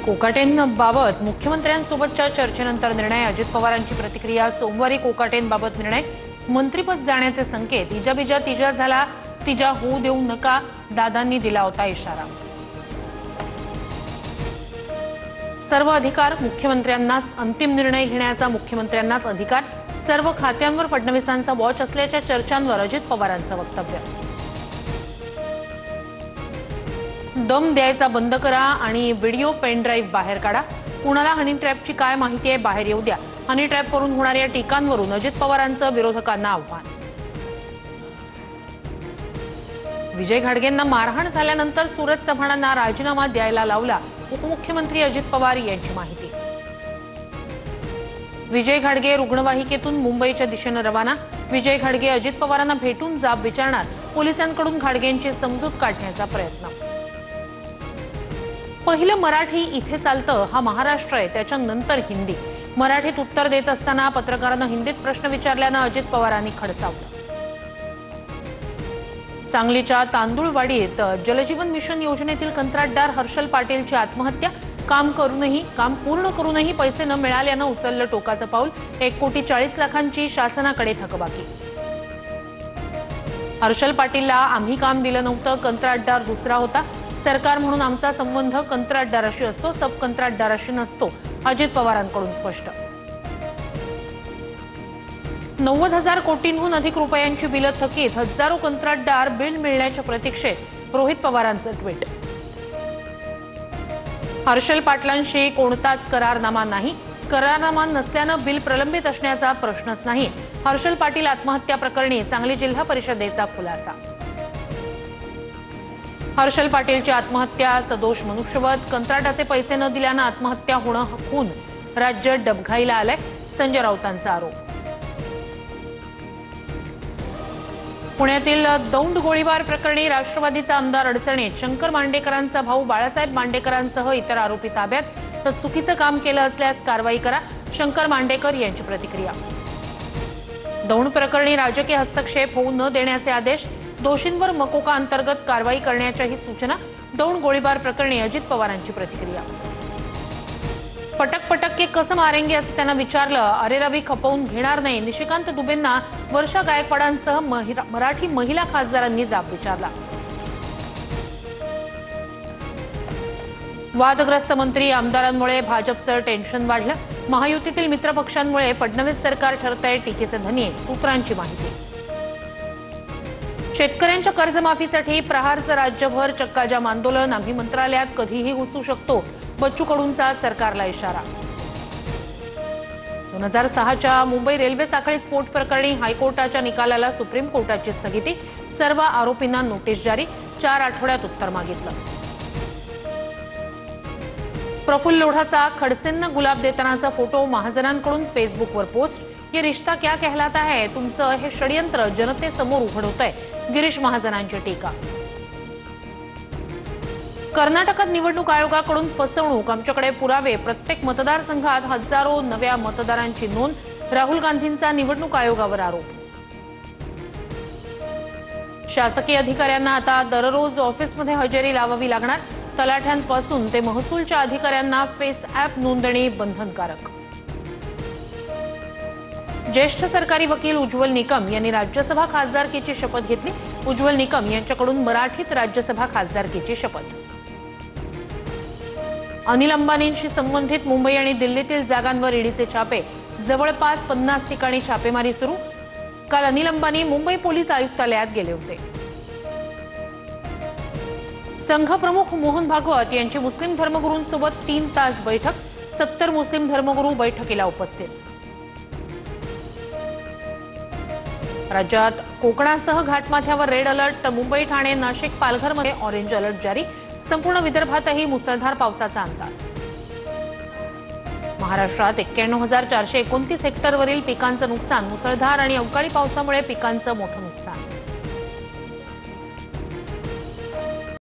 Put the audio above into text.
कोकाटेंबाबत मुख्यमंत्र्यांसोबतच्या चर्चेनंतर निर्णय। अजित पवारांची प्रतिक्रिया। सोमवारी कोकाटेंबाबत निर्णय। मंत्रिपद जाण्याचे संकेत। इजाबिजा तिजा झाला, तिजा होऊ देऊ नका, दादांनी दिला होता इशारा। सर्व अधिकार मुख्यमंत्र्यांनाच, अंतिम निर्णय घेण्याचा मुख्यमंत्र्यांनाच अधिकार। सर्व खात्यांवर फडणवीसांचा वॉच असल्याच्या चर्चांवर अजित पवारांचं वक्तव्य। दम द्यायचा बंद करा आणि व्हिडिओ पेन ड्राईव्ह बाहेर काढा। कुणाला हनी ट्रॅपची काय माहिती आहे बाहेर येऊ द्या। हनी ट्रॅपवरून होणाऱ्या टीकांवरून अजित पवारांचं विरोधकांना आव्हान। विजय घाडगेंना मारहाण झाल्यानंतर सूरज चव्हाणांना राजीनामा द्यायला लावला। उपमुख्यमंत्री अजित पवार यांची माहिती। विजय घाडगे रुग्णवाहिकेतून मुंबईच्या दिशेने रवाना। विजय घाडगे अजित पवारांना भेटून जाब विचारणार। पोलिसांकडून घाडगेंची समजूत काढण्याचा प्रयत्न। पहिलं मराठी इथे चालतं हा महाराष्ट्र आहे, त्याच्यानंतर हिंदी। मराठीत उत्तर देत असताना पत्रकारांना हिंदीत प्रश्न विचारल्यानं अजित पवारांनी खडसावलं। सांगलीच्या तांदूळवाडीत जलजीवन मिशन योजनेतील कंत्राटदार हर्षल पाटीलची आत्महत्या। काम पूर्ण करूनही पैसे न मिळाल्यानं उचललं टोकाचं पाऊल। 1,40,00,000 शासनाकडे थकबाकी। हर्षल पाटीलला आम्ही काम दिलं नव्हतं, कंत्राटदार दुसरा होता। सरकार म्हणून आमचा संबंध कंत्राटदाराशी असतो, सब कंत्राटदाराशी नसतो। अजित पवारांकडून स्पष्ट। 90,000 कोटींहून अधिक रुपयांची बिलं थकीत। हजारो कंत्राटदार बिल मिळण्याच्या प्रतीक्षेत। रोहित पवारांचं ट्विट। हर्षल पाटलांशी कोणताच करारनामा नाही। करारनामा नसल्यानं बिल प्रलंबित असण्याचा प्रश्नच नाही। हर्षल पाटील आत्महत्या प्रकरणी सांगली जिल्हा परिषदेचा खुलासा। हर्षल पाटीलची आत्महत्या सदोष मनुष्यवध। कंत्राटाचे पैसे न दिल्यानं आत्महत्या होणं खून। राज्य डबघाईला आलंय, संजय राऊतांचा आरोप। पुण्यातील दौंड गोळीबार प्रकरणी राष्ट्रवादीचा आमदार अडचणीत। शंकर मांडेकरांचा भाऊ बाळासाहेब मांडेकरांसह इतर आरोपी ताब्यात। तर चुकीचं काम केलं असल्यास कारवाई करा, शंकर मांडेकर यांची प्रतिक्रिया। दौंड प्रकरणी राजकीय हस्तक्षेप होऊ न देण्याचे आदेश। दोषींवर मकोका अंतर्गत कारवाई करण्याच्याही सूचना। दौंड गोळीबार प्रकरणी अजित पवारांची प्रतिक्रिया। पटक पटक के कसं मारेंगे असं त्यांना विचारलं। अरे रवी खपवून घेणार नाही। निशिकांत दुबेंना वर्षा गायकवाडांसह मराठी महिला खासदारांनी जाब विचारला। वादग्रस्त मंत्री आमदारांमुळे भाजपचं टेन्शन वाढलं। महायुतीतील मित्रपक्षांमुळे फडणवीस सरकार ठरतंय टीकेचे धनी। सूत्रांची माहिती। शेतकऱ्यांच्या कर्जमाफीसाठी प्रहारचं राज्यभर चक्काजाम आंदोलन। आम्ही मंत्रालयात कधीही घुसू शकतो, बच्चू कडूंचा सरकारला इशारा। 2006च्या मुंबई रेल्वे साखळी स्फोट प्रकरणी हायकोर्टाच्या निकालाला सुप्रीम कोर्टाची स्थगिती। सर्व आरोपींना नोटीस जारी। 4 आठवड्यात उत्तर मागितलं। प्रफुल्ल लोढाचा खडसेंना गुलाब देतानाचा फोटो महाजनांकडून फेसबुकवर पोस्ट। ये रिश्ता क्या कहलाता है, तुमचं हे षडयंत्र जनतेसमोर उघड होतंय। गिरीश महाजनांची टीका। कर्नाटकात निवडणूक आयोगाकडून फसवणूक। आमच्याकडे पुरावे। प्रत्येक मतदारसंघात हजारो नव्या मतदारांची नोंद। राहुल गांधींचा निवडणूक आयोगावर आरोप। शासकीय अधिकाऱ्यांना आता दररोज ऑफिसमध्ये हजेरी लावावी लागणार। तलाठ्यांपासून ते महसूलच्या अधिकाऱ्यांना फेस ॲप नोंदणी बंधनकारक। ज्येष्ठ सरकारी वकील उज्ज्वल निकम यांनी राज्यसभा खासदारकीची शपथ घेतली। उज्ज्वल निकम यांच्याकडून मराठीत राज्यसभा खासदारकीची शपथ। अनिल अंबानींशी संबंधित मुंबई आणि दिल्लीतील जागांवर ईडीचे छापे। जवळपास 50 ठिकाणी छापेमारी सुरू। काल अनिल अंबानी मुंबई पोलीस आयुक्तालयात गेले होते। संघप्रमुख मोहन भागवत यांची मुस्लिम धर्मगुरूंसोबत 3 तास बैठक। 70 मुस्लिम धर्मगुरू बैठकीला उपस्थित। राज्यात कोकणासह घाटमाथ्यावर रेड अलर्ट। मुंबई, ठाणे, नाशिक, पालघरमध्ये ऑरेंज अलर्ट जारी। संपूर्ण विदर्भातही मुसळधार पावसाचा अंदाज। महाराष्ट्रात 91,429 हेक्टरवरील पिकांचं नुकसान। मुसळधार आणि अवकाळी पावसामुळे पिकांचं मोठं नुकसान।